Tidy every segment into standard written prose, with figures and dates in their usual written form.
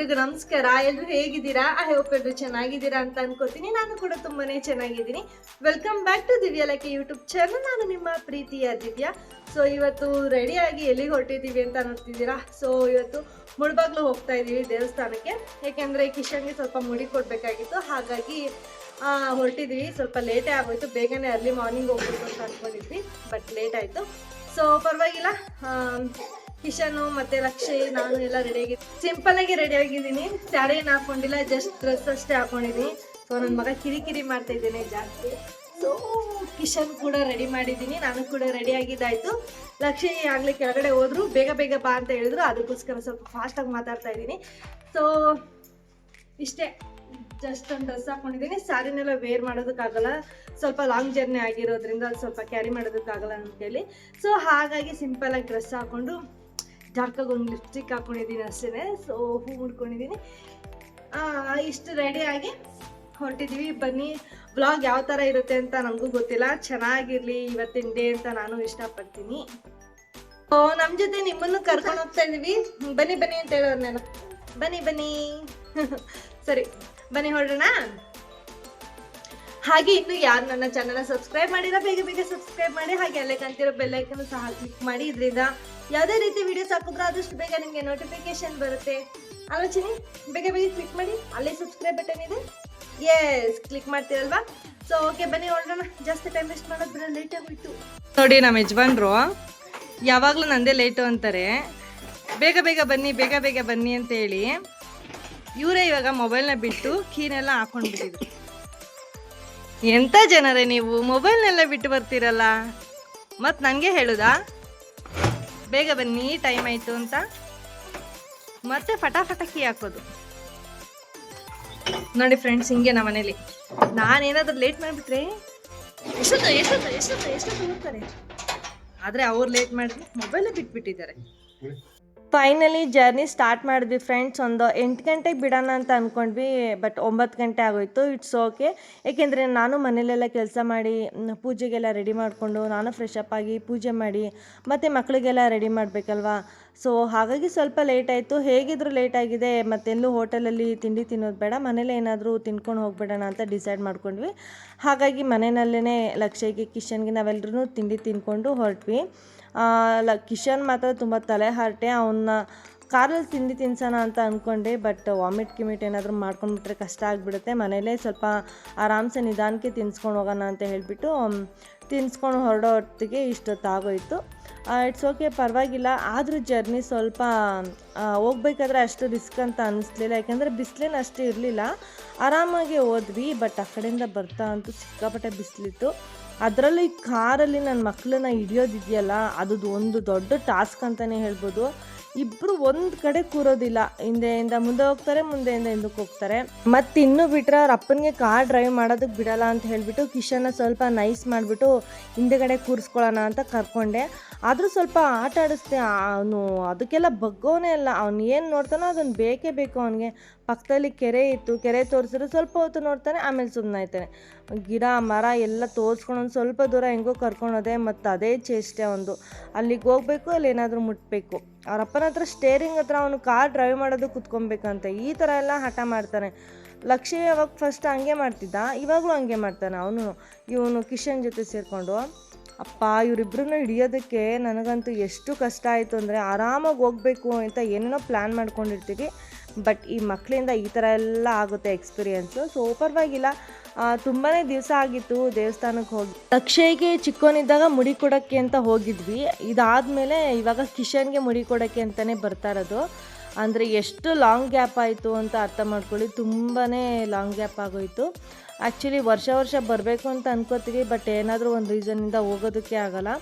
ಎಲ್ರಿಗೂ ನಮಸ್ಕಾರ. ಎಲ್ಲರೂ ಹೇಗಿದ್ದೀರಾ? ಐ ಹೋಪ್ ಎಲ್ಲರೂ ಚೆನ್ನಾಗಿದ್ದೀರಾ ಅಂತ ಅನ್ಕೋತೀನಿ. ನಾನು ಕೂಡ ತುಂಬಾನೇ ಚೆನ್ನಾಗಿದ್ದೀನಿ. Welcome back to Divya lucky YouTube channel. ನಾನು ನಿಮ್ಮ ಪ್ರೀತಿಯ ದಿವ್ಯಾ. ಸೊ ಇವತ್ತು ರೆಡಿಯಾಗಿ ಎಲ್ಲಿಗೆ ಹೊರಟಿದ್ದೀವಿ ಅಂತ ನೋಡ್ತಿದ್ದೀರಾ. ಸೊ ಇವತ್ತು ಮುಳಬಾಗ್ಲು ಹೋಗ್ತಾ ಇದ್ದೀವಿ ದೇವಸ್ಥಾನಕ್ಕೆ. ಯಾಕೆಂದರೆ ಕಿಶನ್ಗೆ ಸ್ವಲ್ಪ ಮುಡಿ ಕೊಡಬೇಕಾಗಿತ್ತು, ಹಾಗಾಗಿ ಹೊರಟಿದ್ದೀವಿ. ಸ್ವಲ್ಪ ಲೇಟೇ ಆಗೋಯ್ತು. ಬೇಗನೆ ಅರ್ಲಿ ಮಾರ್ನಿಂಗ್ ಹೋಗ್ಬೇಕು ಅಂತ ಅಂದ್ಕೊಂಡಿದ್ವಿ, ಬಟ್ ಲೇಟ್ ಆಯಿತು. ಸೊ ಪರವಾಗಿಲ್ಲ. ಕಿಶನು ಮತ್ತು ಲಕ್ಷಿ ನಾನು ಎಲ್ಲ ರೆಡಿಯಾಗಿದ್ದೀನಿ. ಸಿಂಪಲ್ಲಾಗಿ ರೆಡಿಯಾಗಿದ್ದೀನಿ. ಸ್ಯಾರಿ ಏನು ಹಾಕ್ಕೊಂಡಿಲ್ಲ, ಜಸ್ಟ್ ಡ್ರೆಸ್ ಅಷ್ಟೇ ಹಾಕ್ಕೊಂಡಿದ್ದೀನಿ. ಸೊ ನನ್ನ ಮಗ ಕಿರಿಕಿರಿ ಮಾಡ್ತಾ ಇದ್ದೇನೆ ಜಾಸ್ತಿ. ಸೊ ಕಿಶನ್ ಕೂಡ ರೆಡಿ ಮಾಡಿದ್ದೀನಿ, ನಾನು ಕೂಡ ರೆಡಿ ಆಗಿದ್ದಾಯಿತು. ಲಕ್ಷಿ ಆಗಲೇ ಕೆಳಗಡೆ ಹೋದ್ರು, ಬೇಗ ಬೇಗ ಬಾ ಅಂತ ಹೇಳಿದ್ರು. ಅದಕ್ಕೋಸ್ಕರ ಸ್ವಲ್ಪ ಫಾಸ್ಟಾಗಿ ಮಾತಾಡ್ತಾ ಇದ್ದೀನಿ. ಸೊ ಇಷ್ಟೇ, ಜಸ್ಟ್ ಒಂದು ಡ್ರೆಸ್ ಹಾಕ್ಕೊಂಡಿದ್ದೀನಿ. ಸ್ಯಾರಿನೆಲ್ಲ ವೇರ್ ಮಾಡೋದಕ್ಕಾಗಲ್ಲ, ಸ್ವಲ್ಪ ಲಾಂಗ್ ಜರ್ನಿ ಆಗಿರೋದ್ರಿಂದ ಅದು ಸ್ವಲ್ಪ ಕ್ಯಾರಿ ಮಾಡೋದಕ್ಕಾಗಲ್ಲ ಅಂತೇಳಿ. ಸೊ ಹಾಗಾಗಿ ಸಿಂಪಲಾಗಿ ಡ್ರೆಸ್ ಹಾಕ್ಕೊಂಡು ಜಾರ್ಕಾಗಿ ಒಂದು ಲಿಪ್ಸ್ಟಿಕ್ ಹಾಕ್ಕೊಂಡಿದ್ದೀನಿ ಅಷ್ಟೇ. ಸೊ ಹೂ ಮುಡ್ಕೊಂಡಿದ್ದೀನಿ. ಇಷ್ಟು ರೆಡಿಯಾಗಿ ಹೊರಟಿದ್ದೀವಿ. ಬನ್ನಿ, ವ್ಲಾಗ್ ಯಾವ ಥರ ಇರುತ್ತೆ ಅಂತ ನಮಗೂ ಗೊತ್ತಿಲ್ಲ. ಚೆನ್ನಾಗಿರಲಿ ಇವತ್ತಿನ ಡೇ ಅಂತ ನಾನು ಇಷ್ಟಪಡ್ತೀನಿ. ಸೊ ನಮ್ಮ ಜೊತೆ ನಿಮ್ಮನ್ನು ಕರ್ಕೊಂಡು ಹೋಗ್ತಾ ಇದ್ದೀವಿ. ಬನ್ನಿ ಬನ್ನಿ ಅಂತ ಹೇಳೋರ್ನೆಲ್ಲ ಬನ್ನಿ ಬನ್ನಿ ಸರಿ ಬನ್ನಿ ಹೊರಡೋಣ. ಹಾಗೆ ಇನ್ನು ಯಾರು ನನ್ನ ಚಾನಲ್ನ ಸಬ್ಸ್ಕ್ರೈಬ್ ಮಾಡಿಲ್ಲ, ಬೇಗ ಬೇಗ ಸಬ್ಸ್ಕ್ರೈಬ್ ಮಾಡಿ. ಹಾಗೆ ಅಲ್ಲೇ ಕಾಣ್ತಿರೋ ಬೆಲ್ಲೈಕನ್ನು ಸಹ ಕ್ಲಿಕ್ ಮಾಡಿ. ಇದರಿಂದ ಯಾವುದೇ ರೀತಿ ವಿಡಿಯೋಸ್ ಹಾಕಿದ್ರೂ ಆದಷ್ಟು ಬೇಗ ನಿಮಗೆ ನೋಟಿಫಿಕೇಶನ್ ಬರುತ್ತೆ. ಆಲೋಚನೆ ಬೇಗ ಬೇಗ ಕ್ಲಿಕ್ ಮಾಡಿ. ಅಲ್ಲೇ ಸಬ್ಸ್ಕ್ರೈಬ್ ಬಟನ್ ಇದೆ, ಎಸ್ ಕ್ಲಿಕ್ ಮಾಡ್ತೀರಲ್ವಾ. ಸೊ ಓಕೆ ಬನ್ನಿ ಹೊರಡೋಣ. ಜಾಸ್ತಿ ಟೈಮ್ ವೇಸ್ಟ್ ಮಾಡೋದು ಬಿಡ, ಲೇಟ್ ಆಗೋಯ್ತು ನೋಡಿ. ನಮ್ಮ ಯಜಮಾನ್ರು ಯಾವಾಗಲೂ ನಂದೇ ಲೇಟು ಅಂತಾರೆ. ಬೇಗ ಬೇಗ ಬನ್ನಿ ಬೇಗ ಬೇಗ ಬನ್ನಿ ಅಂತ ಹೇಳಿ ಇವರೇ ಇವಾಗ ಮೊಬೈಲ್ನ ಬಿಟ್ಟು ಕೀನೆಲ್ಲ ಹಾಕೊಂಡ್ಬಿಟ್ಟಿದ್ರು. ಎಂಥ ಜನರೇ ನೀವು, ಮೊಬೈಲ್ನೆಲ್ಲ ಬಿಟ್ಟು ಬರ್ತೀರಲ್ಲ. ಮತ್ತು ನನಗೆ ಹೇಳುದಾ ಬೇಗ ಬನ್ನಿ ಟೈಮ್ ಆಯಿತು ಅಂತ, ಮತ್ತೆ ಫಟಾಫಟ ಕೀ ಹಾಕೋದು ನೋಡಿ ಫ್ರೆಂಡ್ಸ್. ಹಿಂಗೆ ನಮ್ಮ ಮನೇಲಿ ನಾನೇನಾದ್ರೂ ಲೇಟ್ ಮಾಡಿಬಿಟ್ರೆ ಎಷ್ಟೊತ್ತು ಹೋಗ್ತಾರೆ. ಆದರೆ ಅವ್ರು ಲೇಟ್ ಮಾಡಿದ್ರೆ ಮೊಬೈಲೇ ಬಿಟ್ಬಿಟ್ಟಿದ್ದಾರೆ. ಫೈನಲಿ ಜರ್ನಿ ಸ್ಟಾರ್ಟ್ ಮಾಡಿದ್ವಿ ಫ್ರೆಂಡ್ಸ್. ಒಂದು 8 ಗಂಟೆಗೆ ಬಿಡೋಣ ಅಂತ ಅಂದ್ಕೊಂಡ್ವಿ, ಬಟ್ 9 ಗಂಟೆ ಆಗೋಯ್ತು. It's okay. ಏಕೆಂದರೆ ನಾನು ಮನೇಲೆಲ್ಲ ಕೆಲಸ ಮಾಡಿ ಪೂಜೆಗೆಲ್ಲ ರೆಡಿ ಮಾಡಿಕೊಂಡು ನಾನು ಫ್ರೆಶ್ ಅಪ್ ಆಗಿ ಪೂಜೆ ಮಾಡಿ ಮತ್ತು ಮಕ್ಕಳಿಗೆಲ್ಲ ರೆಡಿ ಮಾಡಬೇಕಲ್ವಾ. ಸೊ ಹಾಗಾಗಿ ಸ್ವಲ್ಪ ಲೇಟ್ ಆಯಿತು. ಹೇಗಿದ್ರು ಲೇಟ್ ಆಗಿದೆ, ಮತ್ತೆಲ್ಲೂ ಹೋಟೆಲಲ್ಲಿ ತಿಂಡಿ ತಿನ್ನೋದು ಬೇಡ, ಮನೇಲಿ ಏನಾದರೂ ತಿನ್ಕೊಂಡು ಹೋಗ್ಬಿಡೋಣ ಅಂತ ಡಿಸೈಡ್ ಮಾಡ್ಕೊಂಡ್ವಿ. ಹಾಗಾಗಿ ಮನೆಯಲ್ಲೇ ಲಕ್ಷ್ಯಗೆ ಕಿಶನ್ಗೆ ನಾವೆಲ್ಲರೂ ತಿಂಡಿ ತಿನ್ಕೊಂಡು ಹೊರಟ್ವಿ. ಕಿಶನ್ ಮಾತ್ರ ತುಂಬ ತಲೆ ಹರಟೆ. ಅವನ್ನ ಕಾರಲ್ಲಿ ತಿಂಡಿ ತಿನ್ಸೋಣ ಅಂತ ಅಂದ್ಕೊಂಡೆ, ಬಟ್ ವಾಮಿಟ್ ಕಿಮಿಟ್ ಏನಾದರೂ ಮಾಡ್ಕೊಂಡ್ಬಿಟ್ರೆ ಕಷ್ಟ ಆಗಿಬಿಡುತ್ತೆ. ಮನೇಲೇ ಸ್ವಲ್ಪ ಆರಾಮ್ಸೆ ನಿಧಾನಕ್ಕೆ ತಿನ್ಸ್ಕೊಂಡು ಹೋಗೋಣ ಅಂತ ಹೇಳಿಬಿಟ್ಟು ತಿನ್ಸ್ಕೊಂಡು ಹೊರಡೋ ಹೊತ್ತಿಗೆ ಇಷ್ಟೊತ್ತಾಗೋಯಿತು. ಇಟ್ಸ್ ಓಕೆ, ಪರವಾಗಿಲ್ಲ. ಆದರೂ ಜರ್ನಿ ಸ್ವಲ್ಪ ಹೋಗ್ಬೇಕಾದ್ರೆ ಅಷ್ಟು ರಿಸ್ಕ್ ಅಂತ ಅನ್ನಿಸ್ಲಿಲ್ಲ, ಯಾಕೆಂದರೆ ಬಿಸಿಲೇನು ಅಷ್ಟು ಇರಲಿಲ್ಲ. ಆರಾಮಾಗಿ ಹೋದ್ವಿ. ಬಟ್ ಆ ಕಡೆಯಿಂದ ಬರ್ತಾ ಅಂತೂ ಸಿಕ್ಕಾಪಟ್ಟೆ ಬಿಸಿಲಿತ್ತು. ಅದರಲ್ಲೂ ಈ ಕಾರಲ್ಲಿ ನನ್ನ ಮಕ್ಕಳನ್ನ ಹಿಡಿಯೋದಿದೆಯಲ್ಲ, ಅದು ಒಂದು ದೊಡ್ಡ ಟಾಸ್ಕ್ ಅಂತಲೇ ಹೇಳ್ಬೋದು. ಇಬ್ಬರು ಒಂದು ಕಡೆ ಕೂರೋದಿಲ್ಲ, ಹಿಂದೆಯಿಂದ ಮುಂದೆ ಹೋಗ್ತಾರೆ, ಮುಂದೆಯಿಂದ ಹಿಂದಕ್ಕೆ ಹೋಗ್ತಾರೆ. ಮತ್ತು ಇನ್ನೂ ಬಿಟ್ಟರೆ ಅವ್ರ ಅಪ್ಪನಿಗೆ ಕಾರ್ ಡ್ರೈವ್ ಮಾಡೋದಕ್ಕೆ ಬಿಡಲ್ಲ ಅಂತ ಹೇಳಿಬಿಟ್ಟು ಕಿಶನ್ನ ಸ್ವಲ್ಪ ನೈಸ್ ಮಾಡಿಬಿಟ್ಟು ಹಿಂದೆಗಡೆ ಕೂರಿಸ್ಕೊಳ್ಳೋಣ ಅಂತ ಕರ್ಕೊಂಡೆ. ಆದರೂ ಸ್ವಲ್ಪ ಆಟ ಆಡಿಸ್ದೆ. ಅವನು ಅದಕ್ಕೆಲ್ಲ ಬಗ್ಗೋನೇ ಅಲ್ಲ. ಅವ್ನು ಏನು ನೋಡ್ತಾನೋ ಅದನ್ನು ಬೇಕೇ ಬೇಕು ಅವನಿಗೆ. ಪಕ್ಕದಲ್ಲಿ ಕೆರೆ ಇತ್ತು, ಕೆರೆ ತೋರಿಸಿದ್ರೆ ಸ್ವಲ್ಪ ಹೊತ್ತು ನೋಡ್ತಾನೆ, ಆಮೇಲೆ ಸುಮ್ಮನೆ ಆಯ್ತಾನೆ. ಗಿಡ ಮರ ಎಲ್ಲ ತೋರಿಸ್ಕೊಂಡು ಒಂದು ಸ್ವಲ್ಪ ದೂರ ಹೆಂಗೋ ಕರ್ಕೊಂಡೋದೆ. ಮತ್ತು ಅದೇ ಚೇಷ್ಟೆ ಒಂದು, ಅಲ್ಲಿಗೆ ಹೋಗ್ಬೇಕು, ಅಲ್ಲಿ ಏನಾದರೂ ಮುಟ್ಟಬೇಕು. ಅವ್ರ ಅಪ್ಪನ ಹತ್ರ ಸ್ಟೇರಿಂಗ್ ಹತ್ರ ಅವನು ಕಾರ್ ಡ್ರೈವ್ ಮಾಡೋದು ಕುತ್ಕೊಬೇಕಂತ ಈ ಥರ ಎಲ್ಲ ಹಠ ಮಾಡ್ತಾನೆ. ಲಕ್ಷ್ಯ ಅವಾಗ ಫಸ್ಟ್ ಹಂಗೆ ಮಾಡ್ತಿದ್ದ, ಇವಾಗಲೂ ಹಂಗೆ ಮಾಡ್ತಾನೆ ಇವನು ಕಿಶನ್ ಜೊತೆ ಸೇರಿಕೊಂಡು. ಅಪ್ಪ ಇವರಿಬ್ಬರನ್ನ ಹಿಡಿಯೋದಕ್ಕೆ ನನಗಂತೂ ಎಷ್ಟು ಕಷ್ಟ ಆಯಿತು ಅಂದರೆ, ಆರಾಮಾಗಿ ಹೋಗಬೇಕು ಅಂತ ಏನೇನೋ ಪ್ಲ್ಯಾನ್ ಮಾಡ್ಕೊಂಡಿರ್ತೀವಿ, ಬಟ್ ಈ ಮಕ್ಕಳಿಂದ ಈ ಥರ ಎಲ್ಲ ಆಗುತ್ತೆ ಎಕ್ಸ್ಪೀರಿಯೆನ್ಸು. ಸೊ ಪರವಾಗಿಲ್ಲ. ತುಂಬಾ ದಿವಸ ಆಗಿತ್ತು ದೇವಸ್ಥಾನಕ್ಕೆ ಹೋಗಿ. ಅಕ್ಷಯ್ಗೆ ಚಿಕ್ಕವನಿದ್ದಾಗ ಮುಡಿ ಕೊಡೋಕ್ಕೆ ಅಂತ ಹೋಗಿದ್ವಿ. ಇದಾದಮೇಲೆ ಇವಾಗ ಕಿಶನ್ಗೆ ಮುಡಿ ಕೊಡೋಕ್ಕೆ ಅಂತಲೇ ಬರ್ತಾ ಇರೋದು. ಅಂದರೆ ಎಷ್ಟು ಲಾಂಗ್ ಗ್ಯಾಪ್ ಆಯಿತು ಅಂತ ಅರ್ಥ ಮಾಡ್ಕೊಳ್ಳಿ. ತುಂಬಾ ಲಾಂಗ್ ಗ್ಯಾಪ್ ಆಗೋಯಿತು. ಆ್ಯಕ್ಚುಲಿ ವರ್ಷ ಬರಬೇಕು ಅಂತ ಅನ್ಕೋತೀವಿ, ಬಟ್ ಏನಾದರೂ ಒಂದು ರೀಸನ್ನಿಂದ ಹೋಗೋದಕ್ಕೆ ಆಗೋಲ್ಲ.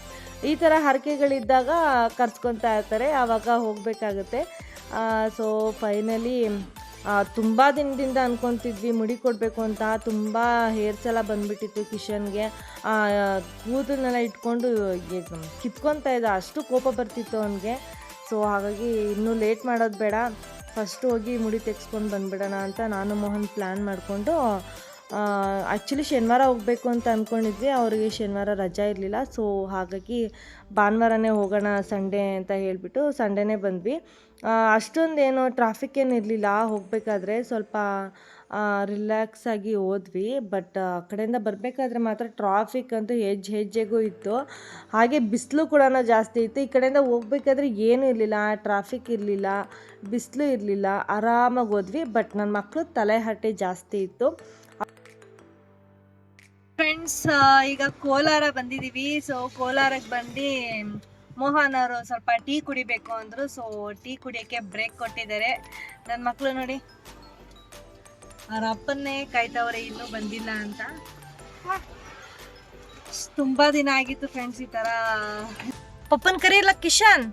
ಈ ಥರ ಹರಕೆಗಳಿದ್ದಾಗ ಕರ್ಸ್ಕೊತಾ ಇರ್ತಾರೆ, ಆವಾಗ ಹೋಗಬೇಕಾಗುತ್ತೆ. ಸೊ ಫೈನಲಿ ತುಂಬ ದಿನದಿಂದ ಅಂದ್ಕೊತಿದ್ವಿ ಮುಡಿ ಕೊಡಬೇಕು ಅಂತ. ತುಂಬ ಹೇರ್ಸ್ ಎಲ್ಲ ಬಂದುಬಿಟ್ಟಿತ್ತು ಕಿಶನ್ಗೆ. ಕೂದಲನ್ನೆಲ್ಲ ಇಟ್ಕೊಂಡು ಕಿತ್ಕೊತಾ ಇದ್ದ, ಅಷ್ಟು ಕೋಪ ಬರ್ತಿತ್ತು ಅವನಿಗೆ. ಸೊ ಹಾಗಾಗಿ ಇನ್ನೂ ಲೇಟ್ ಮಾಡೋದು ಬೇಡ, ಫಸ್ಟ್ ಹೋಗಿ ಮುಡಿ ತೆಗೆಸ್ಕೊಂಡು ಬಂದುಬಿಡೋಣ ಅಂತ ನಾನು ಮೋಹನ್ ಪ್ಲ್ಯಾನ್ ಮಾಡಿಕೊಂಡು ಆ್ಯಕ್ಚುಲಿ ಶನಿವಾರ ಹೋಗಬೇಕು ಅಂತ ಅಂದ್ಕೊಂಡಿದ್ವಿ, ಅವ್ರಿಗೆ ಶನಿವಾರ ರಜಾ ಇರಲಿಲ್ಲ. ಸೊ ಹಾಗಾಗಿ ಭಾನುವಾರನೇ ಹೋಗೋಣ ಸಂಡೇ ಅಂತ ಹೇಳಿಬಿಟ್ಟು ಸಂಡೇನೇ ಬಂದ್ವಿ. ಅಷ್ಟೊಂದೇನು ಟ್ರಾಫಿಕ್ ಏನು ಇರಲಿಲ್ಲ, ಹೋಗಬೇಕಾದ್ರೆ ಸ್ವಲ್ಪ ರಿಲ್ಯಾಕ್ಸ್ ಆಗಿ ಹೋದ್ವಿ. ಬಟ್ ಆ ಕಡೆಯಿಂದ ಬರಬೇಕಾದ್ರೆ ಮಾತ್ರ ಟ್ರಾಫಿಕ್ ಅಂತೂ ಹೆಜ್ಜೆಗೂ ಇತ್ತು. ಹಾಗೆ ಬಿಸಿಲು ಕೂಡ ಜಾಸ್ತಿ ಇತ್ತು. ಈ ಕಡೆಯಿಂದ ಹೋಗ್ಬೇಕಾದ್ರೆ ಏನೂ ಇರಲಿಲ್ಲ, ಟ್ರಾಫಿಕ್ ಇರಲಿಲ್ಲ, ಬಿಸಿಲು ಇರಲಿಲ್ಲ, ಆರಾಮಾಗಿ ಹೋದ್ವಿ. ಬಟ್ ನನ್ನ ಮಕ್ಕಳು ತಲೆಹರಟೆ ಜಾಸ್ತಿ ಇತ್ತು. ಫ್ರೆಂಡ್ಸ್, ಈಗ ಕೋಲಾರ ಬಂದಿದ್ದೀವಿ. ಸೊ ಕೋಲಾರಕ್ಕೆ ಬಂದು ಮೋಹನ್ ಅವರು ಸ್ವಲ್ಪ ಟೀ ಕುಡಿಬೇಕು ಅಂದರು. ಸೊ ಟೀ ಕುಡಿಯೋಕ್ಕೆ ಬ್ರೇಕ್ ಕೊಟ್ಟಿದ್ದಾರೆ. ನನ್ನ ಮಕ್ಕಳು ನೋಡಿ, ಅವ್ರ ಅಪ್ಪನ್ನೇ ಕಾಯ್ತವ್ರೆ, ಇನ್ನೂ ಬಂದಿಲ್ಲ ಅಂತ. ತುಂಬಾ ದಿನ ಆಗಿತ್ತು ಫ್ರೆಂಡ್ಸ್ ಈ ತರ. ಪಪ್ಪನ್ ಕರೀಲ್ಲ ಕಿಶನ್,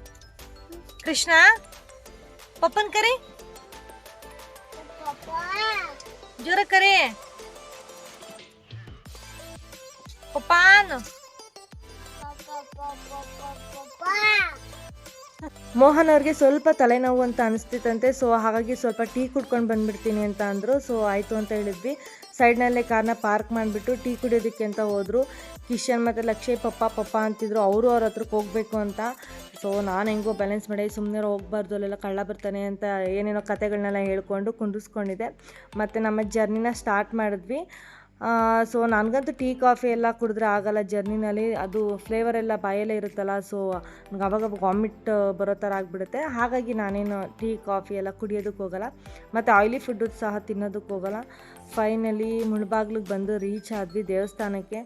ಕೃಷ್ಣ ಪಪ್ಪನ್ ಕರಿ, ಜೋರ ಕರಿ ಪಪ್ಪಾನ್. ಮೋಹನ್ ಅವ್ರಿಗೆ ಸ್ವಲ್ಪ ತಲೆನೋವು ಅಂತ ಅನಿಸ್ತಿತ್ತಂತೆ. ಸೊ ಹಾಗಾಗಿ ಸ್ವಲ್ಪ ಟೀ ಕುಡ್ಕೊಂಡು ಬಂದ್ಬಿಡ್ತೀನಿ ಅಂತ ಅಂದರು. ಸೊ ಆಯಿತು ಅಂತ ಹೇಳಿದ್ವಿ. ಸೈಡ್ನಲ್ಲೇ ಕಾರ್ನ ಪಾರ್ಕ್ ಮಾಡಿಬಿಟ್ಟು ಟೀ ಕುಡಿಯೋದಕ್ಕೆ ಅಂತ ಹೋದರು. ಕಿಶನ್ ಮತ್ತು ಲಕ್ಷ್ಯ ಪಪ್ಪ ಅಂತಿದ್ರು. ಅವರು ಅವ್ರ ಹತ್ರಕ್ಕೆ ಹೋಗಬೇಕು ಅಂತ. ಸೊ ನಾನು ಹೆಂಗೋ ಬ್ಯಾಲೆನ್ಸ್ ಮಾಡಿ ಸುಮ್ಮನೆ ಹೋಗ್ಬಾರ್ದು, ಅಲ್ಲೆಲ್ಲ ಕಳ್ಳ ಬರ್ತಾನೆ ಅಂತ ಏನೇನೋ ಕತೆಗಳನ್ನೆಲ್ಲ ಹೇಳ್ಕೊಂಡು ಕುಂಡಿಸ್ಕೊಂಡಿದ್ದೆ. ಮತ್ತು ನಮ್ಮ ಜರ್ನಿನ ಸ್ಟಾರ್ಟ್ ಮಾಡಿದ್ವಿ. ಸೊ ನನಗಂತೂ ಟೀ ಕಾಫಿ ಎಲ್ಲ ಕುಡಿದ್ರೆ ಆಗಲ್ಲ ಜರ್ನಿನಲ್ಲಿ, ಅದು ಫ್ಲೇವರ್ ಎಲ್ಲ ಬಾಯಲ್ಲೇ ಇರುತ್ತಲ್ಲ. ಸೊ ನನಗೆ ಅವಾಗ ವಾಮಿಟ್ ಬರೋ ಥರ ಆಗಿಬಿಡುತ್ತೆ. ಹಾಗಾಗಿ ನಾನೇನು ಟೀ ಕಾಫಿ ಎಲ್ಲ ಕುಡಿಯೋದಕ್ಕೆ ಹೋಗಲ್ಲ, ಮತ್ತು ಆಯಿಲಿ ಫುಡ್ಡು ಸಹ ತಿನ್ನೋದಕ್ಕೆ ಹೋಗಲ್ಲ. ಫೈನಲಿ ಮುಳಬಾಗ್ಲಿಗೆ ಬಂದು ರೀಚ್ ಆದ್ವಿ ದೇವಸ್ಥಾನಕ್ಕೆ.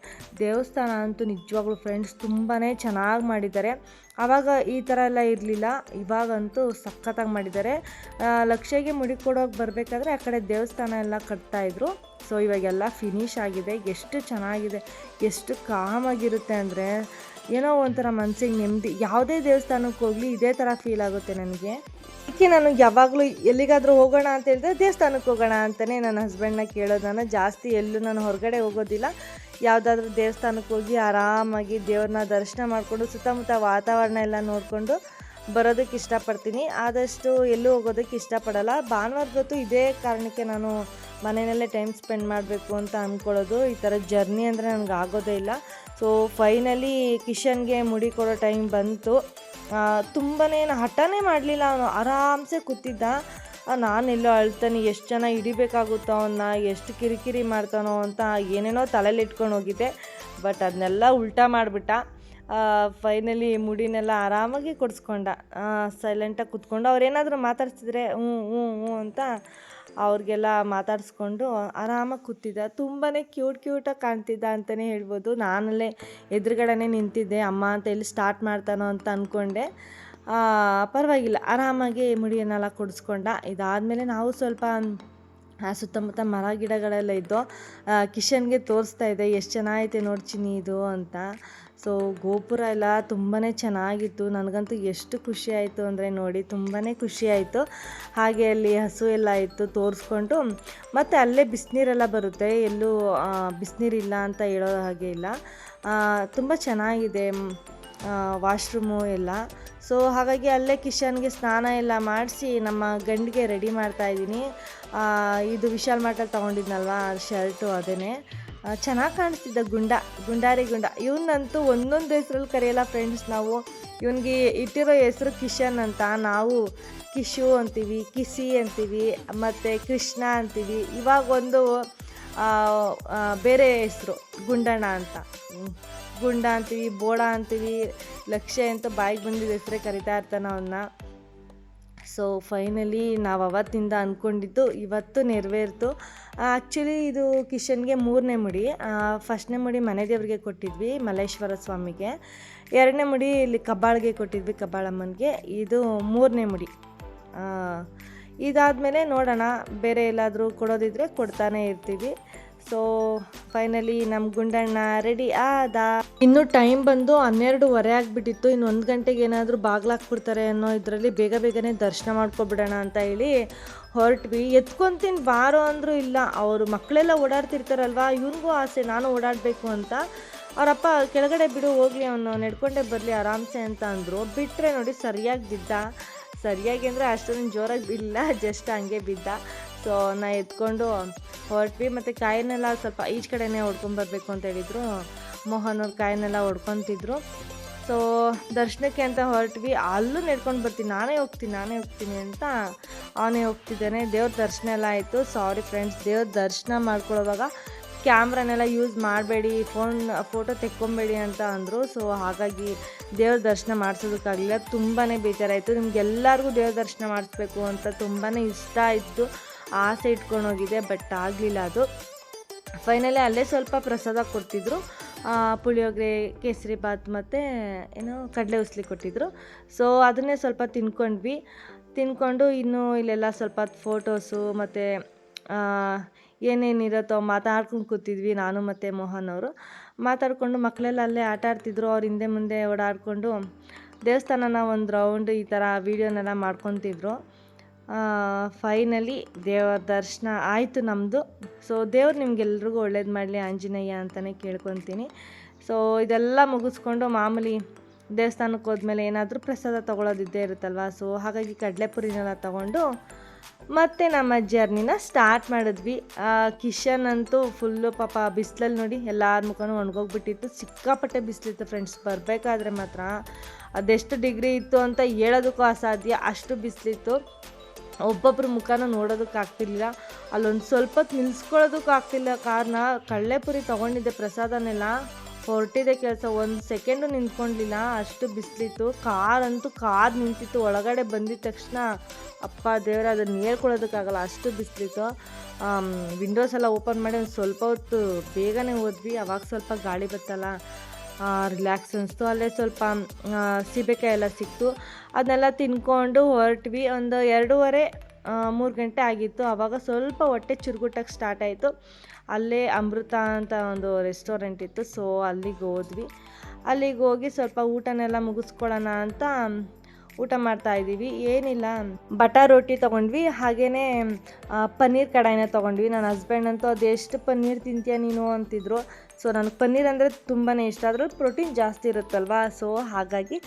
ದೇವಸ್ಥಾನ ಅಂತೂ ನಿಜವಾಗ್ಲೂ ಫ್ರೆಂಡ್ಸ್ ತುಂಬಾ ಚೆನ್ನಾಗಿ ಮಾಡಿದ್ದಾರೆ. ಆವಾಗ ಈ ಥರ ಎಲ್ಲ ಇರಲಿಲ್ಲ, ಇವಾಗಂತೂ ಸಖತ್ತಾಗಿ ಮಾಡಿದ್ದಾರೆ. ಲಕ್ಷ್ಯಗೆ ಮುಡಿ ಕೊಡೋಕೆ ಬರಬೇಕಾದ್ರೆ ಆ ಕಡೆ ದೇವಸ್ಥಾನ ಎಲ್ಲ ಕಟ್ತಾಯಿದ್ರು. ಸೊ ಇವಾಗೆಲ್ಲ ಫಿನಿಶ್ ಆಗಿದೆ. ಎಷ್ಟು ಚೆನ್ನಾಗಿದೆ, ಎಷ್ಟು ಕಾಮಾಗಿರುತ್ತೆ ಅಂದರೆ ಏನೋ ಒಂಥರ ಮನಸ್ಸಿಗೆ ನೆಮ್ಮದಿ. ಯಾವುದೇ ದೇವಸ್ಥಾನಕ್ಕೆ ಹೋಗಲಿ ಇದೇ ಥರ ಫೀಲ್ ಆಗುತ್ತೆ ನನಗೆ. ಅದಕ್ಕೆ ನಾನು ಯಾವಾಗಲೂ ಎಲ್ಲಿಗಾದರೂ ಹೋಗೋಣ ಅಂತ ಹೇಳಿದ್ರೆ ದೇವಸ್ಥಾನಕ್ಕೆ ಹೋಗೋಣ ಅಂತಲೇ ನನ್ನ ಹಸ್ಬೆಂಡ್ನ ಕೇಳೋದು. ನಾನು ಜಾಸ್ತಿ ಎಲ್ಲೂ ನಾನು ಹೊರಗಡೆ ಹೋಗೋದಿಲ್ಲ. ಯಾವುದಾದ್ರೂ ದೇವಸ್ಥಾನಕ್ಕೆ ಹೋಗಿ ಆರಾಮಾಗಿ ದೇವ್ರನ್ನ ದರ್ಶನ ಮಾಡಿಕೊಂಡು ಸುತ್ತಮುತ್ತ ವಾತಾವರಣ ಎಲ್ಲ ನೋಡಿಕೊಂಡು ಬರೋದಕ್ಕೆ ಇಷ್ಟಪಡ್ತೀನಿ. ಆದಷ್ಟು ಎಲ್ಲೂ ಹೋಗೋದಕ್ಕೆ ಇಷ್ಟಪಡಲ್ಲ. ಭಾನುವಾರ ಹೊತ್ತು ಇದೇ ಕಾರಣಕ್ಕೆ ನಾನು ಮನೆಯಲ್ಲೇ ಟೈಮ್ ಸ್ಪೆಂಡ್ ಮಾಡಬೇಕು ಅಂತ ಅಂದ್ಕೊಳ್ಳೋದು. ಈ ಥರ ಜರ್ನಿ ಅಂದರೆ ನನಗೆ ಆಗೋದೇ ಇಲ್ಲ. ಸೊ ಫೈನಲಿ ಕಿಶನ್ಗೆ ಮುಡಿ ಕೊಡೋ ಟೈಮ್ ಬಂತು. ತುಂಬಾ ಹಠನೇ ಮಾಡಲಿಲ್ಲ, ಅವನು ಆರಾಮ್ಸೆ ಕೂತಿದ್ದ. ನಾನೆಲ್ಲೋ ಅಳ್ತಾನೆ, ಎಷ್ಟು ಜನ ಹಿಡಿಬೇಕಾಗುತ್ತೋ ಅವನ್ನ, ಎಷ್ಟು ಕಿರಿಕಿರಿ ಮಾಡ್ತಾನೋ ಅಂತ ಏನೇನೋ ತಲೆಯಲ್ಲಿ ಇಟ್ಕೊಂಡು ಹೋಗಿದ್ದೆ. ಬಟ್ ಅದನ್ನೆಲ್ಲ ಉಲ್ಟಾ ಮಾಡಿಬಿಟ್ಟ. ಫೈನಲಿ ಮುಡಿನೆಲ್ಲ ಆರಾಮಾಗಿ ಕೊಡಿಸ್ಕೊಂಡ. ಸೈಲೆಂಟಾಗಿ ಕೂತ್ಕೊಂಡು ಅವ್ರೇನಾದರೂ ಮಾತಾಡ್ಸಿದ್ರೆ ಹ್ಞೂ ಹ್ಞೂ ಹ್ಞೂ ಅಂತ ಅವ್ರಿಗೆಲ್ಲ ಮಾತಾಡಿಸ್ಕೊಂಡು ಆರಾಮಾಗಿ ಕೂತಿದ್ದ. ತುಂಬಾ ಕ್ಯೂಟಾಗಿ ಕಾಣ್ತಿದ್ದ ಅಂತಲೇ ಹೇಳ್ಬೋದು. ನಾನಲ್ಲೇ ಎದುರುಗಡೆನೇ ನಿಂತಿದ್ದೆ, ಅಮ್ಮ ಅಂತ ಎಲ್ಲಿ ಸ್ಟಾರ್ಟ್ ಮಾಡ್ತಾನೋ ಅಂತ ಅಂದ್ಕೊಂಡೆ. ಪರವಾಗಿಲ್ಲ, ಆರಾಮಾಗಿ ಮುಡಿಯನ್ನೆಲ್ಲ ಕೊಡಿಸ್ಕೊಂಡ. ಇದಾದಮೇಲೆ ನಾವು ಸ್ವಲ್ಪ ಸುತ್ತಮುತ್ತ ಮರ ಗಿಡಗಳೆಲ್ಲ ಇದ್ದು ಕಿಶನ್ಗೆ ತೋರಿಸ್ತಾ ಇದ್ದೆ, ಎಷ್ಟು ಚೆನ್ನಾಗೈತೆ ನೋಡ್ಚಿನಿ ಇದು ಅಂತ. ಸೊ ಗೋಪುರ ಎಲ್ಲ ತುಂಬಾ ಚೆನ್ನಾಗಿತ್ತು. ನನಗಂತೂ ಎಷ್ಟು ಖುಷಿ ಆಯಿತು ಅಂದರೆ ನೋಡಿ, ತುಂಬಾ ಖುಷಿ ಆಯಿತು. ಹಾಗೆ ಅಲ್ಲಿ ಹಸು ಎಲ್ಲ ಇತ್ತು, ತೋರಿಸ್ಕೊಂಡು. ಮತ್ತು ಅಲ್ಲೇ ಬಿಸಿನೀರೆಲ್ಲ ಬರುತ್ತೆ, ಎಲ್ಲೂ ಬಿಸಿನೀರಿಲ್ಲ ಅಂತ ಹೇಳೋ ಹಾಗೆ ಇಲ್ಲ. ತುಂಬ ಚೆನ್ನಾಗಿದೆ ವಾಶ್ರೂಮು ಎಲ್ಲ. ಸೊ ಹಾಗಾಗಿ ಅಲ್ಲೇ ಕಿಶನ್ಗೆ ಸ್ನಾನ ಎಲ್ಲ ಮಾಡಿಸಿ ನಮ್ಮ ಗಂಡಿಗೆ ರೆಡಿ ಮಾಡ್ತಾಯಿದ್ದೀನಿ. ಇದು ವಿಶಾಲ್ ಮಾರ್ಟಲ್ಲಿ ತೊಗೊಂಡಿದ್ನಲ್ವ ಶರ್ಟು, ಅದೇ ಚೆನ್ನಾಗಿ ಕಾಣಿಸ್ತಿದ್ದ. ಗುಂಡಾರಿ ಗುಂಡ. ಇವನಂತೂ ಒಂದೊಂದು ಹೆಸ್ರಲ್ಲಿ ಕರೆಯಲ್ಲ ಫ್ರೆಂಡ್ಸ್ ನಾವು. ಇವನಿಗೆ ಇಟ್ಟಿರೋ ಹೆಸರು ಕಿಶನ್ ಅಂತ. ನಾವು ಕಿಶು ಅಂತೀವಿ, ಕಿಸಿ ಅಂತೀವಿ, ಮತ್ತು ಕೃಷ್ಣ ಅಂತೀವಿ. ಇವಾಗ ಒಂದು ಬೇರೆ ಹೆಸರು ಗುಂಡಣ್ಣ ಅಂತ, ಗುಂಡ ಅಂತೀವಿ, ಬೋಡ ಅಂತೀವಿ. ಲಕ್ಷ್ಯ ಅಂತ ಬಾಯಿಗೆ ಬಂದಿದ್ದ ಹೆಸರೇ ಕರಿತಾ ಇರ್ತಾನೆ ಅವನ್ನ. ಸೊ ಫೈನಲಿ ನಾವು ಅವತ್ತಿಂದ ಅಂದ್ಕೊಂಡಿದ್ದು ಇವತ್ತು ನೆರವೇರ್ತು. ಆ್ಯಕ್ಚುಲಿ ಇದು ಕಿಶನ್ಗೆ 3ನೇ ಮುಡಿ. ಫಸ್ಟ್ನೇ ಮುಡಿ ಮನೆ ದೇವರಿಗೆ ಕೊಟ್ಟಿದ್ವಿ, ಮಲ್ಲೇಶ್ವರ ಸ್ವಾಮಿಗೆ. 2ನೇ ಮುಡಿ ಇಲ್ಲಿ ಕಬ್ಬಾಳಿಗೆ ಕೊಟ್ಟಿದ್ವಿ, ಕಬ್ಬಾಳಮ್ಮನಿಗೆ. ಇದು 3ನೇ ಮುಡಿ. ಇದಾದಮೇಲೆ ನೋಡೋಣ, ಬೇರೆ ಎಲ್ಲಾದರೂ ಕೊಡೋದಿದ್ರೆ ಕೊಡ್ತಾನೆ ಇರ್ತೀವಿ. ಸೊ ಫೈನಲಿ ನಮ್ಮ ಗುಂಡಣ್ಣ ರೆಡಿ ಆದ. ಇನ್ನು ಟೈಮ್ ಬಂದು 12:15 ಆಗಿಬಿಟ್ಟಿತ್ತು. ಇನ್ನು 1 ಗಂಟೆಗೆ ಏನಾದರೂ ಬಾಗ್ಲಾಕ್ಬಿಡ್ತಾರೆ ಅನ್ನೋ ಇದರಲ್ಲಿ ಬೇಗನೆ ದರ್ಶನ ಮಾಡ್ಕೊಬಿಡೋಣ ಅಂತ ಹೇಳಿ ಹೊರಟ್ವಿ. ಎತ್ಕೊತೀನಿ ಬಾರೋ ಅಂದರೂ ಇಲ್ಲ. ಅವರು ಮಕ್ಕಳೆಲ್ಲ ಓಡಾಡ್ತಿರ್ತಾರಲ್ವ, ಇವನಿಗೂ ಆಸೆ ನಾನು ಓಡಾಡಬೇಕು ಅಂತ. ಅವರಪ್ಪ ಕೆಳಗಡೆ ಬಿಡು ಹೋಗಲಿ, ಅವನು ನಡ್ಕೊಂಡೇ ಬರಲಿ ಆರಾಮ್ಸೆ ಅಂತ ಅಂದರು. ಬಿಟ್ಟರೆ ನೋಡಿ ಸರಿಯಾಗಿ ಬಿದ್ದ. ಸರಿಯಾಗಿ ಅಂದರೆ ಅಷ್ಟೊಂದು ಜೋರಾಗಿ ಬಿಲ್ಲ, ಜಸ್ಟ್ ಹಂಗೆ ಬಿದ್ದ. ಸೊ ನಾ ಎತ್ಕೊಂಡು ಹೊರಟ್ವಿ. ಮತ್ತು ಕಾಯಿನೆಲ್ಲ ಸ್ವಲ್ಪ ಈಚೆ ಕಡೆನೇ ಹೊಡ್ಕೊಂಬರ್ಬೇಕು ಅಂತ ಹೇಳಿದರು. ಮೋಹನ್ ಅವ್ರ ಕಾಯಿನೆಲ್ಲ ಹೊಡ್ಕೊತಿದ್ರು. ಸೊ ದರ್ಶನಕ್ಕೆ ಅಂತ ಹೊರಟ್ವಿ. ಅಲ್ಲೂ ನಡ್ಕೊಂಡು ಬರ್ತೀನಿ, ನಾನೇ ಹೋಗ್ತೀನಿ ಅಂತ ಅವನೇ ಹೋಗ್ತಿದ್ದಾನೆ. ದೇವ್ರ ದರ್ಶನ ಎಲ್ಲ ಆಯಿತು. ಸಾರಿ ಫ್ರೆಂಡ್ಸ್, ದೇವ್ರ ದರ್ಶನ ಮಾಡ್ಕೊಳ್ಳೋವಾಗ ಕ್ಯಾಮ್ರಾನೆಲ್ಲ ಯೂಸ್ ಮಾಡಬೇಡಿ, ಫೋಟೋ ತೆಕ್ಕೊಬೇಡಿ ಅಂತ ಅಂದರು. ಸೊ ಹಾಗಾಗಿ ದೇವ್ರ ದರ್ಶನ ಮಾಡಿಸೋದಕ್ಕಾಗಲಿಲ್ಲ. ತುಂಬಾ ಬೇಜಾರಾಯಿತು. ನಿಮ್ಗೆಲ್ಲರಿಗೂ ದೇವ್ರ ದರ್ಶನ ಮಾಡಿಸ್ಬೇಕು ಅಂತ ತುಂಬಾ ಇಷ್ಟ ಇತ್ತು, ಆಸೆ ಇಟ್ಕೊಂಡು ಹೋಗಿದೆ, ಬಟ್ ಆಗಲಿಲ್ಲ ಅದು. ಫೈನಲಿ ಅಲ್ಲೇ ಸ್ವಲ್ಪ ಪ್ರಸಾದ ಕೊಡ್ತಿದ್ರು, ಪುಳಿಯೋಗರೆ, ಕೇಸರಿ ಬಾತ್ ಮತ್ತು ಕಡಲೆ ಉಸ್ಲಿ ಕೊಟ್ಟಿದ್ರು. ಸೊ ಅದನ್ನೇ ಸ್ವಲ್ಪ ತಿನ್ಕೊಂಡು ಇನ್ನೂ ಇಲ್ಲೆಲ್ಲ ಸ್ವಲ್ಪ ಫೋಟೋಸು ಮತ್ತು ಏನೇನಿರುತ್ತೋ ಮಾತಾಡ್ಕೊಂಡು ಕೂತಿದ್ವಿ ನಾನು ಮತ್ತು ಮೋಹನ್ ಅವರು. ಮಾತಾಡಿಕೊಂಡು ಮಕ್ಕಳೆಲ್ಲ ಅಲ್ಲೇ ಆಟ ಆಡ್ತಿದ್ರು. ಅವ್ರ ಹಿಂದೆ ಮುಂದೆ ಓಡಾಡಿಕೊಂಡು ದೇವಸ್ಥಾನನ ಒಂದು ರೌಂಡ್ ಈ ಥರ ವೀಡಿಯೋನೆಲ್ಲ ಮಾಡ್ಕೊತಿದ್ರು. ಫೈನಲಿ ದೇವರ ದರ್ಶನ ಆಯಿತು ನಮ್ಮದು. ಸೊ ದೇವ್ರು ನಿಮ್ಗೆಲ್ರಿಗೂ ಒಳ್ಳೇದು ಮಾಡಲಿ ಆಂಜನೇಯ ಅಂತಲೇ ಕೇಳ್ಕೊತೀನಿ. ಸೊ ಇದೆಲ್ಲ ಮುಗಿಸ್ಕೊಂಡು ಮಾಮೂಲಿ ದೇವಸ್ಥಾನಕ್ಕೆ ಹೋದ್ಮೇಲೆ ಏನಾದರೂ ಪ್ರಸಾದ ತೊಗೊಳೋದಿದ್ದೇ ಇರುತ್ತಲ್ವ. ಸೊ ಹಾಗಾಗಿ ಕಡಲೆಪುರಿನೆಲ್ಲ ತೊಗೊಂಡು ಮತ್ತು ನಮ್ಮ ಜರ್ನಿನ ಸ್ಟಾರ್ಟ್ ಮಾಡಿದ್ವಿ. ಕಿಶನ್ ಅಂತೂ ಫುಲ್ಲು ಪಾಪ ಬಿಸಿಲಲ್ಲಿ ನೋಡಿ ಎಲ್ಲರ ಮುಖನೂ ಒಣಗೋಗ್ಬಿಟ್ಟಿತ್ತು. ಸಿಕ್ಕಾಪಟ್ಟೆ ಬಿಸಿಲಿತ್ತು ಫ್ರೆಂಡ್ಸ್. ಬರಬೇಕಾದ್ರೆ ಮಾತ್ರ ಅದೆಷ್ಟು ಡಿಗ್ರಿ ಇತ್ತು ಅಂತ ಹೇಳೋದಕ್ಕೂ ಅಸಾಧ್ಯ, ಅಷ್ಟು ಬಿಸಿಲಿತ್ತು. ಒಬ್ಬೊಬ್ರ ಮುಖನ ನೋಡೋದಕ್ಕಾಗ್ತಿರ್ಲಿಲ್ಲ. ಅಲ್ಲೊಂದು ಸ್ವಲ್ಪ ಹೊತ್ತು ನಿಲ್ಸ್ಕೊಳ್ಳೋದಕ್ಕೂ ಆಗ್ತಿಲ್ಲ. ಕಾರಣ ಕಡಲೆಪುರಿ ತೊಗೊಂಡಿದ್ದೆ ಪ್ರಸಾದನೆಲ್ಲ, ಹೊರಟಿದೆ ಕೆಲಸ, ಒಂದು ಸೆಕೆಂಡು ನಿಂತ್ಕೊಂಡಿಲ್ಲ, ಅಷ್ಟು ಬಿಸಿಲಿತ್ತು. ಕಾರ್ ನಿಂತಿತ್ತು. ಒಳಗಡೆ ಬಂದಿದ ತಕ್ಷಣ ಅಪ್ಪ ದೇವರ ಅದನ್ನು ಹೇಳ್ಕೊಳ್ಳೋದಕ್ಕಾಗಲ್ಲ, ಅಷ್ಟು ಬಿಸಿಲಿತ್ತು. ವಿಂಡೋಸ್ ಎಲ್ಲ ಓಪನ್ ಮಾಡಿ ಒಂದು ಸ್ವಲ್ಪ ಹೊತ್ತು ಬೇಗನೆ ಹೋದ್ವಿ. ಅವಾಗ ಸ್ವಲ್ಪ ಗಾಳಿ ಬತ್ತಲ್ಲ, ರಿಲ್ಯಾಕ್ಸ್ ಅನಿಸ್ತು. ಅಲ್ಲೇ ಸ್ವಲ್ಪ ಸೀಬೆಕಾಯಿ ಎಲ್ಲ ಸಿಕ್ತು, ಅದನ್ನೆಲ್ಲ ತಿನ್ಕೊಂಡು ಹೊರಟ್ವಿ. ಒಂದು 2:30-3 ಗಂಟೆ ಆಗಿತ್ತು. ಆವಾಗ ಸ್ವಲ್ಪ ಹೊಟ್ಟೆ ಚುರುಗುಟ್ಟಕ್ಕೆ ಸ್ಟಾರ್ಟ್ ಆಯಿತು. ಅಲ್ಲೇ ಅಮೃತ ಅಂತ ಒಂದು ರೆಸ್ಟೋರೆಂಟ್ ಇತ್ತು. ಸೊ ಅಲ್ಲಿಗೆ ಹೋಗಿ ಸ್ವಲ್ಪ ಊಟನೆಲ್ಲ ಮುಗಿಸ್ಕೊಳ್ಳೋಣ ಅಂತ ಊಟ ಮಾಡ್ತಾಯಿದ್ದೀವಿ. ಏನಿಲ್ಲ, ಬಟರ್ ರೋಟಿ ತೊಗೊಂಡ್ವಿ, ಹಾಗೆಯೇ ಪನ್ನೀರ್ ಕಡಾಯಿನ ತೊಗೊಂಡ್ವಿ. ನನ್ನ ಹಸ್ಬೆಂಡ್ ಅಂತೂ ಅದೆಷ್ಟು ಪನ್ನೀರ್ ತಿಂತೀಯ ನೀನು ಅಂತಿದ್ರು. ಸೊ ನನಗೆ ಪನ್ನೀರ್ ಅಂದರೆ ತುಂಬಾ ಇಷ್ಟ, ಅದ್ರಲ್ಲಿ ಪ್ರೋಟೀನ್ ಜಾಸ್ತಿ ಇರುತ್ತಲ್ವ. ಸೊ ಹಾಗಾಗಿ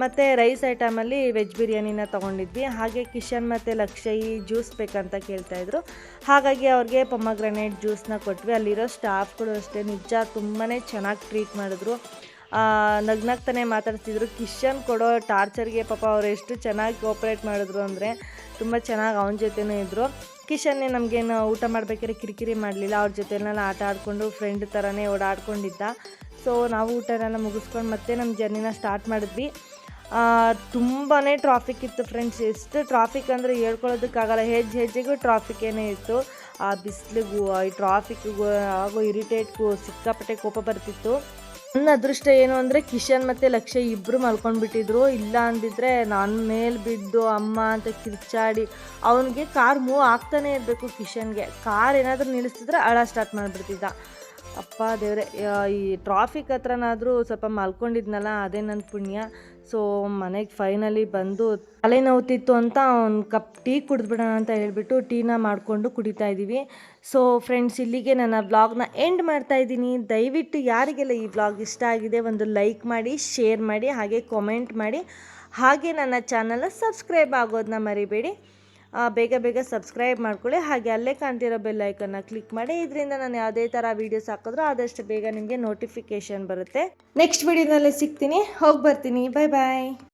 ಮತ್ತು ರೈಸ್ ಐಟಮಲ್ಲಿ ವೆಜ್ ಬಿರಿಯಾನಿನ ತೊಗೊಂಡಿದ್ವಿ. ಹಾಗೆ ಕಿಶನ್ ಮತ್ತು ಲಕ್ಷಯಿ ಜ್ಯೂಸ್ ಬೇಕಂತ ಕೇಳ್ತಾಯಿದ್ರು. ಹಾಗಾಗಿ ಅವ್ರಿಗೆ ಪೊಮಗ್ರನೇಟ್ ಜ್ಯೂಸನ್ನ ಕೊಟ್ವಿ. ಅಲ್ಲಿರೋ ಸ್ಟಾಫ್ಗಳು ಅಷ್ಟೇ ನಿಜ ತುಂಬಾ ಚೆನ್ನಾಗಿ ಟ್ರೀಟ್ ಮಾಡಿದ್ರು. ನಗ್ನಗ್ತಾನೆ ಮಾತಾಡ್ತಿದ್ರು. ಕಿಶನ್ ಕೊಡೋ ಟಾರ್ಚರ್ಗೆ ಪಾಪ ಅವ್ರು ಎಷ್ಟು ಚೆನ್ನಾಗಿ ಕೋಪ್ರೇಟ್ ಮಾಡಿದ್ರು ಅಂದರೆ ತುಂಬ ಚೆನ್ನಾಗಿ ಅವನ ಜೊತೆನೂ ಇದ್ದರು. ಕಿಶನ್ನೇ ನಮಗೇನು ಊಟ ಮಾಡಬೇಕಾದ್ರೆ ಕಿರಿಕಿರಿ ಮಾಡಲಿಲ್ಲ. ಅವ್ರ ಜೊತೆನೆಲ್ಲ ಆಟ ಆಡಿಕೊಂಡು ಫ್ರೆಂಡ್ ಥರನೇ ಓಡಾಡ್ಕೊಂಡಿದ್ದ. ಸೊ ನಾವು ಊಟನೆಲ್ಲ ಮುಗಿಸ್ಕೊಂಡು ಮತ್ತೆ ನಮ್ಮ ಜರ್ನಿನ ಸ್ಟಾರ್ಟ್ ಮಾಡಿದ್ವಿ. ತುಂಬಾ ಟ್ರಾಫಿಕ್ ಇತ್ತು ಫ್ರೆಂಡ್ಸ್. ಎಷ್ಟು ಟ್ರಾಫಿಕ್ ಅಂದರೆ ಹೇಳ್ಕೊಳ್ಳೋದಕ್ಕಾಗಲ್ಲ. ಹೆಜ್ಜೆಗೂ ಟ್ರಾಫಿಕ್ಕೇನೇ ಇತ್ತು. ಆ ಬಿಸಿಲಿಗೂ ಈ ಟ್ರಾಫಿಕ್ಕಿಗೂ ಹಾಗೂ ಇರಿಟೇಟ್ಗೂ ಸಿಕ್ಕಾಪಟ್ಟೆ ಕೋಪ ಬರ್ತಿತ್ತು. ನನ್ನ ಅದೃಷ್ಟ ಏನು ಅಂದರೆ ಕಿಶನ್ ಮತ್ತು ಲಕ್ಷ್ಯ ಇಬ್ಬರು ಮಲ್ಕೊಂಡ್ಬಿಟ್ಟಿದ್ರು. ಇಲ್ಲ ಅಂದಿದ್ರೆ ನನ್ನ ಮೇಲೆ ಬಿದ್ದು ಅಮ್ಮ ಅಂತ ಕಿರ್ಚಾಡಿ, ಅವನಿಗೆ ಕಾರ್ ಮೂವ್ ಆಗ್ತಾನೆ ಇರಬೇಕು. ಕಿಶನ್ಗೆ ಕಾರ್ ಏನಾದರೂ ನಿಲ್ಲಿಸ್ತಿದ್ರೆ ಅಳ ಸ್ಟಾರ್ಟ್ ಮಾಡಿಬಿಡ್ತಿದ್ದ. ಅಪ್ಪ ದೇವರೇ, ಈ ಟ್ರಾಫಿಕ್ ಹತ್ರನಾದರೂ ಸ್ವಲ್ಪ ಮಲ್ಕೊಂಡಿದ್ನಲ್ಲ, ಅದೇ ನನ್ನ ಪುಣ್ಯ. ಸೊ ಮನೆಗೆ ಫೈನಲಿ ಬಂದು ತಲೆನೋವ್ತಿತ್ತು ಅಂತ ಒಂದು ಕಪ್ ಟೀ ಕುಡಿದ್ಬಿಡೋಣ ಅಂತ ಹೇಳ್ಬಿಟ್ಟು ಟೀನ ಮಾಡಿಕೊಂಡು ಕುಡಿತಾ ಇದ್ದೀವಿ. ಸೊ ಫ್ರೆಂಡ್ಸ್, ಇಲ್ಲಿಗೆ ನನ್ನ ವ್ಲಾಗ್ನ ಎಂಡ್ ಮಾಡ್ತಾಯಿದ್ದೀನಿ. ದಯವಿಟ್ಟು ಯಾರಿಗೆಲ್ಲ ಈ ವ್ಲಾಗ್ ಇಷ್ಟ ಆಗಿದೆ ಒಂದು ಲೈಕ್ ಮಾಡಿ, ಶೇರ್ ಮಾಡಿ, ಹಾಗೆ ಕಾಮೆಂಟ್ ಮಾಡಿ, ಹಾಗೆ ನನ್ನ ಚಾನಲ್ನ ಸಬ್ಸ್ಕ್ರೈಬ್ ಆಗೋದನ್ನ ಮರಿಬೇಡಿ. ಬೇಗ ಸಬ್ಸ್ಕ್ರೈಬ್ ಮಾಡ್ಕೊಳ್ಳಿ. ಹಾಗೆ ಅಲ್ಲೇ ಕಾಣ್ತಿರೋ ಬೆಲ್ ಐಕನ್ನ ಕ್ಲಿಕ್ ಮಾಡಿ. ಇದರಿಂದ ನಾನು ಯಾವುದೇ ಥರ ವೀಡಿಯೋಸ್ ಹಾಕಿದ್ರೂ ಆದಷ್ಟು ಬೇಗ ನಿಮಗೆ ನೋಟಿಫಿಕೇಷನ್ ಬರುತ್ತೆ. ನೆಕ್ಸ್ಟ್ ವೀಡಿಯೋನಲ್ಲಿ ಸಿಗ್ತೀನಿ. ಹೋಗಿ ಬರ್ತೀನಿ. ಬಾಯ್.